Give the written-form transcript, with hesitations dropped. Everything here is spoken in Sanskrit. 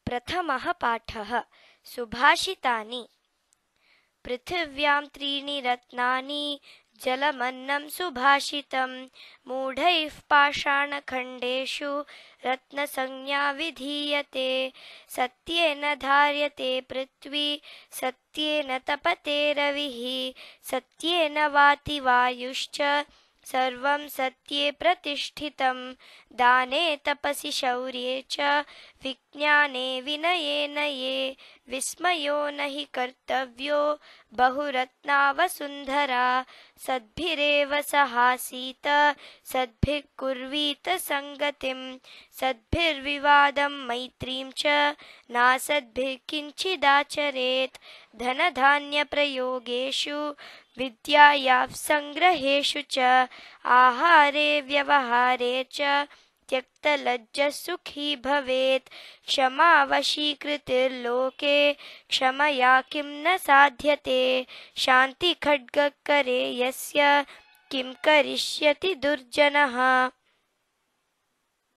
प्रथमः पाठः सुभाषितानि। पृथिव्यां त्रीणि रत्नानि जलमन्नं सुभाषितं। मूढैः पाषाणखण्डेषु रत्नसंज्ञा विधीयते। सत्येन धार्यते पृथ्वी सत्येन तपते रविः। सत्येन वाति वायुश्च सर्वं सत्ये प्रतिष्ठितं। दाने तपसि शौर्ये च विज्ञाने विनये नये। विस्मयो न हि कर्तव्यो बहुरत्नावसुन्धरा। सद्भिरेव सहासीत सद्भिः कुर्वीत संगतिं। सद्भिर्विवादं मैत्रीं च नासद्भिः किञ्चिदाचरेत्। धनधान्यप्रयोगेषु विद्यायाः सङ्ग्रहेषु च आहारे व्यवहारे च त्यक्तलज्जः सुखी भवेत्। क्षमा वशीकृतिर्लोके क्षमया किं न साध्यते। शान्तिखड्गकरे यस्य किं करिष्यति दुर्जनः।